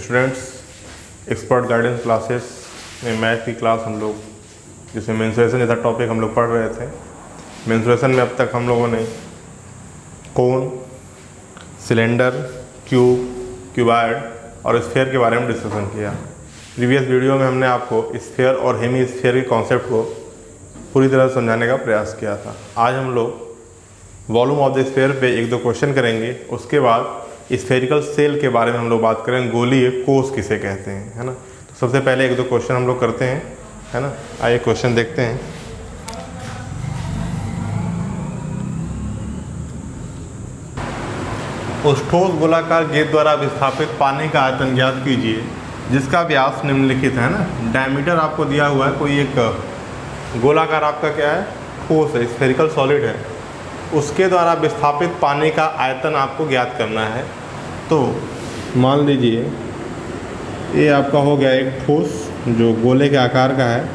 Students, expert guidance classes में math की class हम लोग जिसमें मेंसुरेशन जैसा टॉपिक हम लोग पढ़ रहे थे। मेंसुरेशन में अब तक हम लोगों ने कोन, सिलेंडर, क्यूब, क्यूबॉइड और स्फीयर के बारे में डिस्कशन किया। प्रीवियस वीडियो में हमने आपको स्फीयर और हेमी स्फीयर के कॉन्सेप्ट को पूरी तरह समझाने का प्रयास किया था। आज हम लोग वॉल्यूम ऑफ द स्फीयर पे एक दो क्वेश्चन करेंगे। उसके बाद स्फेरिकल सेल के बारे में हम लोग बात करेंगे, गोलीय कोष किसे कहते हैं, है ना। तो सबसे पहले एक दो क्वेश्चन हम लोग करते हैं, है ना। आइए क्वेश्चन देखते हैं। उस ठोस गोलाकार गेंद द्वारा विस्थापित पानी का आयतन ज्ञात कीजिए जिसका व्यास निम्नलिखित है ना। डायमीटर आपको दिया हुआ है, कोई एक गोलाकार आपका क्या है, ठोस है, स्फेरिकल सॉलिड है, उसके द्वारा विस्थापित पानी का आयतन आपको ज्ञात करना है। तो मान लीजिए ये आपका हो गया एक ठोस जो गोले के आकार का है।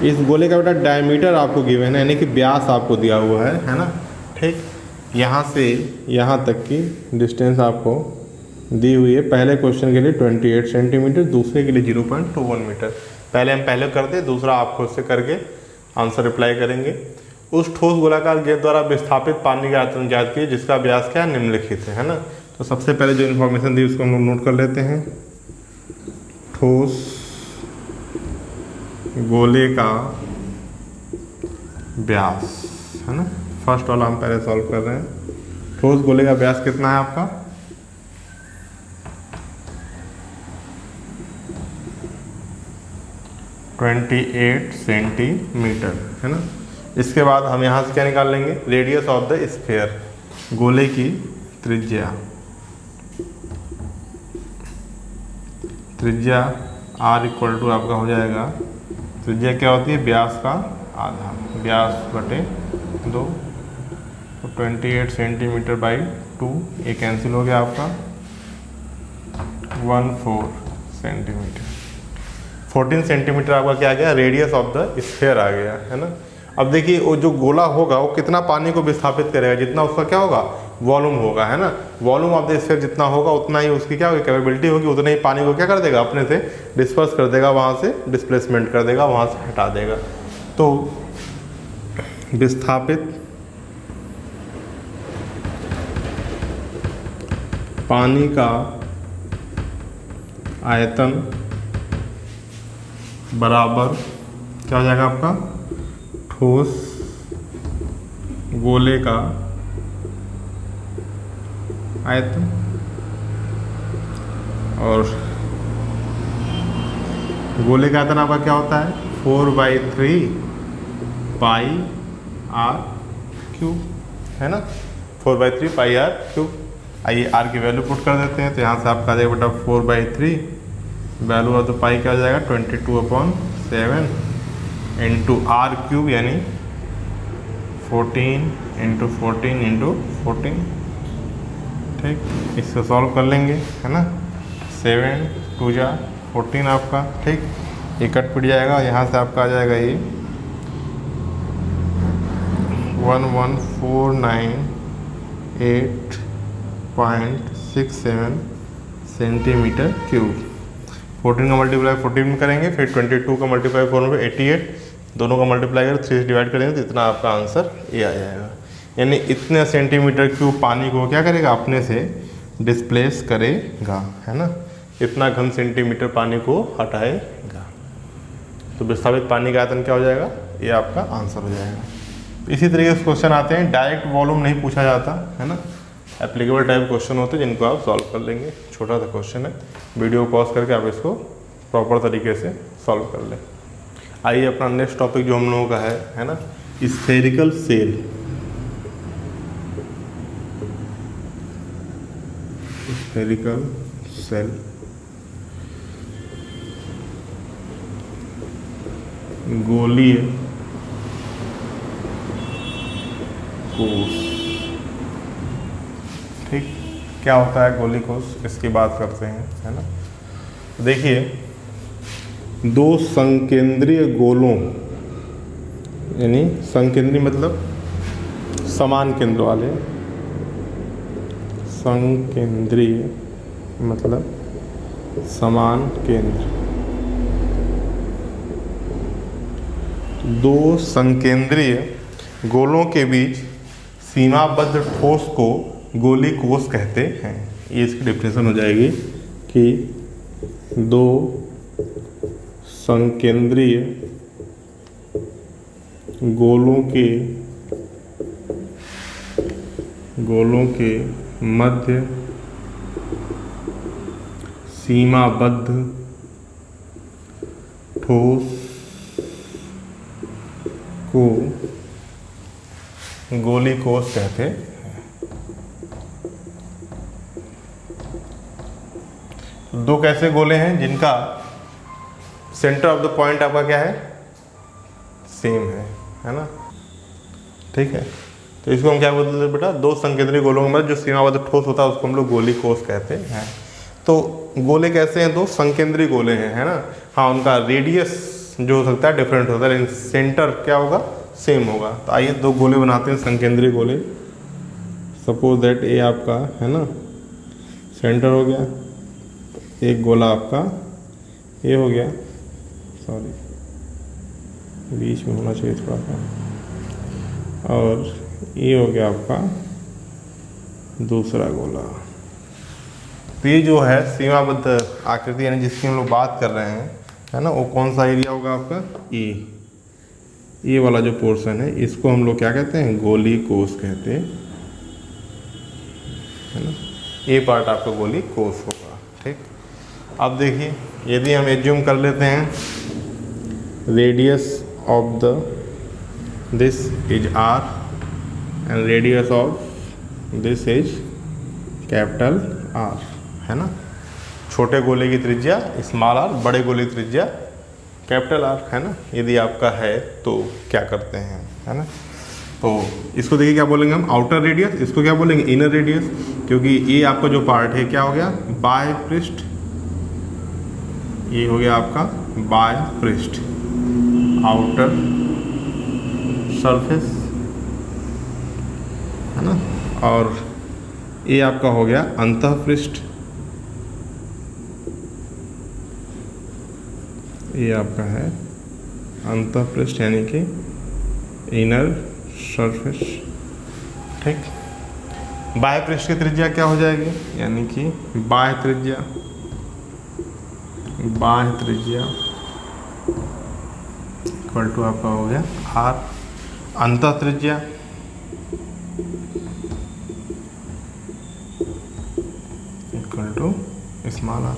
इस गोले का बेटा डायमीटर आपको गिवन है, यानी कि व्यास आपको दिया हुआ है ना। ठीक, यहाँ से यहाँ तक की डिस्टेंस आपको दी हुई है। पहले क्वेश्चन के लिए 28 सेंटीमीटर, दूसरे के लिए 0.21 मीटर। पहले हम करते, दूसरा आप खुद से करके आंसर रिप्लाई करेंगे। उस ठोस गोलाकार गेंद द्वारा विस्थापित पानी का आयतन ज्ञात कीजिए जिसका व्यास क्या निम्नलिखित है ना। तो सबसे पहले जो इन्फॉर्मेशन दी उसको हम लोग नोट कर लेते हैं। ठोस गोले का व्यास, है ना। फर्स्ट वाला हम पहले सॉल्व कर रहे हैं। ठोस गोले का व्यास कितना है आपका, (28 सेंटीमीटर), है ना। इसके बाद हम यहाँ से क्या निकाल लेंगे, रेडियस ऑफ द स्फीयर, गोले की त्रिज्या। त्रिज्या R इक्वल टू आपका हो जाएगा, त्रिज्या क्या होती है, व्यास का आधा, व्यास बटे 2। तो 28 सेंटीमीटर बाई 2, ये कैंसिल हो गया आपका 14 सेंटीमीटर। 14 सेंटीमीटर आपका क्या आ गया, रेडियस ऑफ द स्फीयर आ गया, है ना। अब देखिए वो जो गोला होगा वो कितना पानी को विस्थापित करेगा, जितना उसका क्या होगा, वॉल्यूम होगा, है ना। वॉल्यूम ऑफ द स्फीयर जितना होगा उतना ही उसकी क्या होगी, कैपेबिलिटी होगी, उतना ही पानी को क्या कर देगा, अपने से डिस्पर्स कर देगा, वहाँ से डिस्प्लेसमेंट कर देगा, वहाँ से हटा देगा। तो विस्थापित पानी का आयतन बराबर क्या हो जाएगा आपका, ठोस गोले का आयतन, और गोले का आयतन आपका क्या होता है, 4/3 पाई आर क्यूब, है ना। 4/3 पाई आर क्यूब। आइए आर की वैल्यू पुट कर देते हैं। तो यहाँ से आपका आ जाएगा बेटा 4/3, वैल्यू ऑफ द पाई क्या हो जाएगा, 22/7 इंटू आर क्यूब, यानी 14 इंटू 14 इंटू 14। ठीक, इससे सॉल्व कर लेंगे, है ना। 7 2 जा 14 आपका। ठीक, ये कट पिट जाएगा, यहाँ से आपका आ जाएगा ये 11,498.67 सेंटीमीटर क्यूब। 14 का मल्टीप्लाई 14 में करेंगे, फिर 22 का मल्टीप्लाई 4 में 88, दोनों का मल्टीप्लाई कर 3 से डिवाइड करेंगे तो इतना आपका आंसर ये आ जाएगा। यानी इतने सेंटीमीटर क्यूब पानी को क्या करेगा, अपने से डिस्प्लेस करेगा, है ना। इतना घन सेंटीमीटर पानी को हटाएगा। तो विस्थापित पानी का आयतन क्या हो जाएगा, ये आपका आंसर हो जाएगा। इसी तरीके से क्वेश्चन आते हैं, डायरेक्ट वॉल्यूम नहीं पूछा जाता, है ना। एप्लीकेबल टाइप क्वेश्चन होते हैं जिनको आप सॉल्व कर लेंगे। छोटा सा क्वेश्चन है, वीडियो पॉज करके आप इसको प्रॉपर तरीके से सॉल्व कर लें। आइए अपना नेक्स्ट टॉपिक जो हम लोगों का है ना, स्फेरिकल सेल। स्फेरिकल सेल, गोलीय कोष। ठीक, क्या होता है गोली कोष, इसकी बात करते हैं, है ना। देखिए, दो संकेंद्रीय गोलों, यानी संकेंद्रीय मतलब समान केंद्र वाले, संकेंद्रीय मतलब समान केंद्र। दो संकेंद्रीय गोलों के बीच सीमाबद्ध ठोस को गोली कोष कहते हैं। ये इसकी डेफिनेशन हो जाएगी कि दो संकेंद्रीय गोलों के मध्य सीमाबद्ध ठोस को गोली कोष कहते हैं। दो कैसे गोले हैं जिनका सेंटर ऑफ द पॉइंट आपका क्या है, सेम है ना, ठीक है। तो इसको हम क्या बोलते हैं बेटा, दो संकेंद्रीय गोलों में जो सीमाबद्ध ठोस होता है उसको हम लोग गोली कोष कहते हैं। तो गोले कैसे हैं, दो संकेंद्रीय गोले हैं, है ना। हाँ, उनका रेडियस जो हो सकता है डिफरेंट होता है, लेकिन सेंटर क्या होगा, सेम होगा। तो आइए दो गोले बनाते हैं, संकेंद्रीय गोले। सपोज दैट ए आपका है ना सेंटर हो गया, एक गोला आपका ये हो गया, सॉरी बीच में होना चाहिए थोड़ा सा, और ये हो गया आपका दूसरा गोला। तो ये जो है सीमाबद्ध आकृति यानी जिसकी हम लोग बात कर रहे हैं, है ना, वो कौन सा एरिया होगा आपका, ये वाला जो पोर्शन है इसको हम लोग क्या कहते हैं, गोली कोष कहते हैं, है ना। ये पार्ट आपका गोली कोष होगा, ठीक। अब देखिए, यदि हम एज्यूम कर लेते हैं radius of this is r and radius of this is capital R, है ना। छोटे गोले की त्रिज्या स्मॉल r, बड़े गोले की त्रिज्या कैपिटल R, है ना। यदि आपका है तो क्या करते हैं, है ना। तो इसको देखिए क्या बोलेंगे हम, आउटर रेडियस, इसको क्या बोलेंगे, इनर रेडियस, क्योंकि ये आपका जो पार्ट है क्या हो गया, बाह्य पृष्ठ, ये हो गया आपका बाह्य पृष्ठ, आउटर सरफेस, है ना। और ये आपका हो गया अंतः पृष्ठ, ये आपका है अंतः पृष्ठ यानी कि इनर सरफेस, ठीक। बाह्य पृष्ठ की त्रिज्या क्या हो जाएगी, यानी कि बाह्य त्रिज्या इक्वल टू आपका हो गया r, अंतः त्रिज्या इक्वल टू स्मॉल r।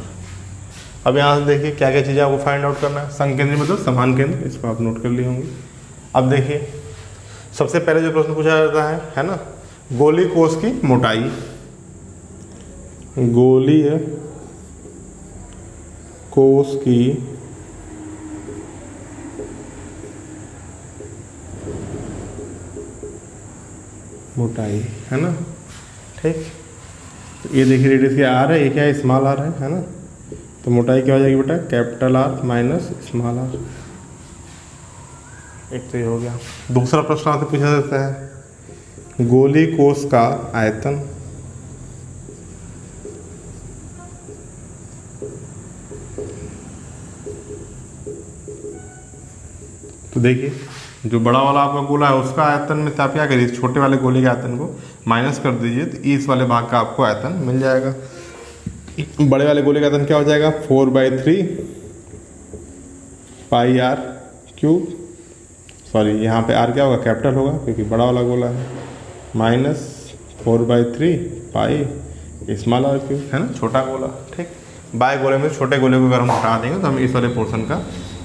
अब यहाँ से देखिए क्या क्या चीज़ें आपको फाइंड आउट करना है। संकेंद्रीय मतलब समान केंद्र, इसको आप नोट कर लिए होंगे। अब देखिए सबसे पहले जो प्रश्न पूछा जाता है ना, गोली कोष की मोटाई, गोलीय कोष की मोटाई, है ना, ठीक। तो ये देखिए रेडियस क्या आर है, ये क्या है, स्मॉल आर है ना। तो मोटाई क्या हो जाएगी बेटा, capital R minus small r। एक तो ये हो गया। दूसरा प्रश्न आपसे पूछा जाता है गोली कोष का आयतन, तो देखिए जो बड़ा वाला आपका गोला है उसका आयतन में से आप क्या करिए, छोटे वाले गोले के आयतन को माइनस कर दीजिए, तो इस वाले भाग का आपको आयतन मिल जाएगा। बड़े वाले गोले का आयतन क्या हो जाएगा, 4/3 पाई r क्यूब, सॉरी यहाँ पे r क्या होगा, कैपिटल होगा क्योंकि बड़ा वाला गोला है, minus 4/3 pi small r cube, है ना, छोटा गोला, ठीक। बाय गोले में छोटे गोले को अगर हम हटा देंगे तो हमें इस वाले पोर्शन का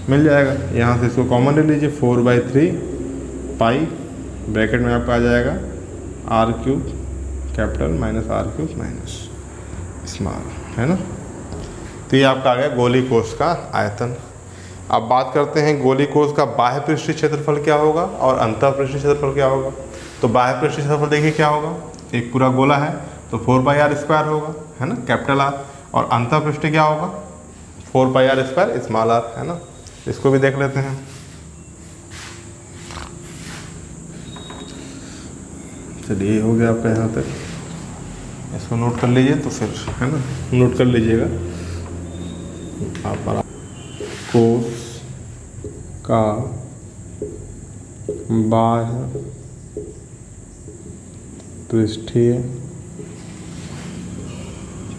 मिल जाएगा। यहाँ से इसको कॉमन ले लीजिए, 4/3 पाई ब्रैकेट में आपका आ जाएगा r cube capital minus r cube minus small, है ना। तो ये आपका आ गया गोली कोष का आयतन। अब बात करते हैं गोली कोष का बाह्य पृष्ठीय क्षेत्रफल क्या होगा और अंतः पृष्ठीय क्षेत्रफल क्या होगा। तो बाह्य पृष्ठीय क्षेत्रफल देखिए क्या होगा, एक पूरा गोला है तो 4πr² होगा, है ना, कैपिटल R, और अंतः पृष्ठीय क्या होगा, 4πr² स्मॉल r, है ना। इसको भी देख लेते हैं। चलिए हो गया आपका यहाँ तक, इसको नोट कर लीजिए तो फिर, है ना, नोट कर लीजिएगा। यहाँ पर कोस का बाह्य पृष्ठीय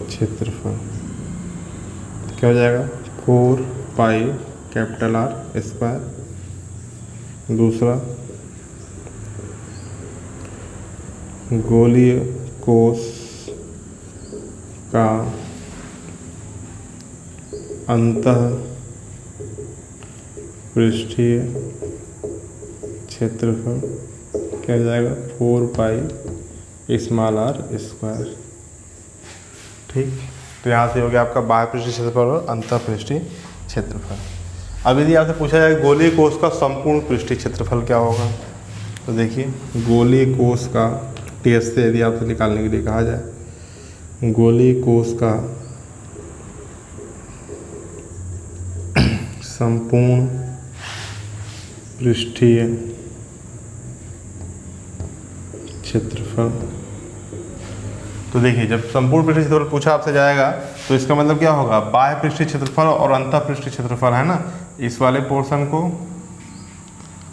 क्षेत्रफल क्या हो जाएगा 4 पाई कैपिटल R स्क्वायर। दूसरा गोलीय कोश का अंतः पृष्ठीय क्षेत्रफल क्या हो जाएगा 4 पाई स्मॉल r स्क्वायर। ठीक, तो यहाँ से हो गया आपका बाह्य पृष्ठीय क्षेत्रफल और अंतः पृष्ठीय क्षेत्रफल। अब यदि आपसे पूछा जाए गोलीय कोश का संपूर्ण पृष्ठीय क्षेत्रफल क्या होगा, तो देखिए गोलीय कोश का टेस्ट से यदि आपसे निकालने के लिए कहा जाए गोलीय कोश का संपूर्ण पृष्ठीय क्षेत्रफल, तो देखिए जब संपूर्ण पृष्ठीय क्षेत्रफल पूछा आपसे जाएगा तो इसका मतलब क्या होगा बाह्य पृष्ठीय क्षेत्रफल और अंतः पृष्ठीय क्षेत्रफल है ना, इस वाले पोर्शन को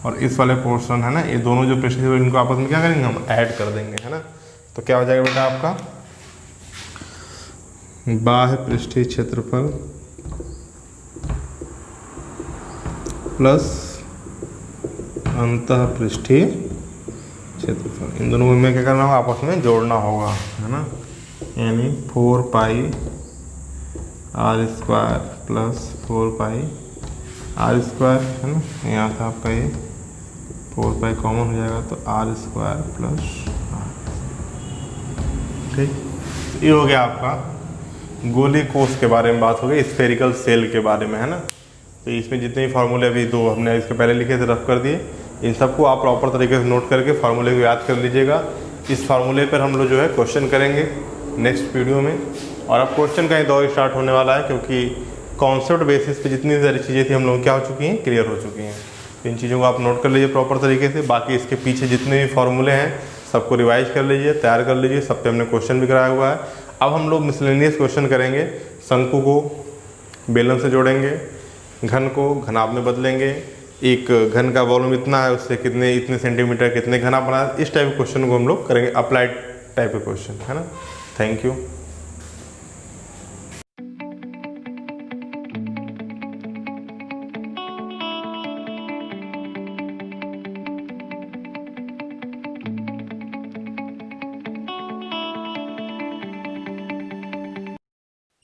और इस वाले पोर्शन है ना, ये दोनों जो पृष्ठीय क्षेत्रफल इनको आपस में क्या करेंगे हम ऐड कर देंगे है ना। तो क्या हो जाएगा बेटा आपका बाह्य पृष्ठीय क्षेत्रफल प्लस अंतः पृष्ठीय क्षेत्रफल, इन दोनों में क्या करना होगा आपस में जोड़ना होगा है ना, यानी 4 पाई R स्क्वायर प्लस 4 पाई R स्क्वायर है ना, यहाँ से आपका ये 4 पाई कॉमन हो जाएगा तो R स्क्वायर प्लस R। ठीक, ये हो गया आपका गोलीय कोश के बारे में बात हो गई, स्फेरिकल सेल के बारे में है ना। तो इसमें जितने भी फार्मूले अभी दो हमने इसके पहले लिखे थे रफ कर दिए, इन सबको आप प्रॉपर तरीके से नोट करके फार्मूले को याद कर लीजिएगा। इस फार्मूले पर हम लोग जो है क्वेश्चन करेंगे नेक्स्ट वीडियो में, और अब क्वेश्चन का ही दौर स्टार्ट होने वाला है क्योंकि कॉन्सेप्ट बेसिस पे जितनी सारी चीज़ें थी हम लोग क्या हो चुकी हैं क्लियर हो चुकी हैं। इन चीज़ों को आप नोट कर लीजिए प्रॉपर तरीके से, बाकी इसके पीछे जितने भी फार्मूले हैं सबको रिवाइज कर लीजिए, तैयार कर लीजिए, सब पे हमने क्वेश्चन भी कराया हुआ है। अब हम लोग मिसलेनियस क्वेश्चन करेंगे, शंकु को बेलन से जोड़ेंगे, घन को घनाभ में बदलेंगे, एक घन का वॉल्यूम इतना है उससे कितने इतने सेंटीमीटर कितने घना बना, इस टाइप के क्वेश्चन को हम लोग करेंगे, अप्लाइड टाइप के क्वेश्चन है ना। Thank you.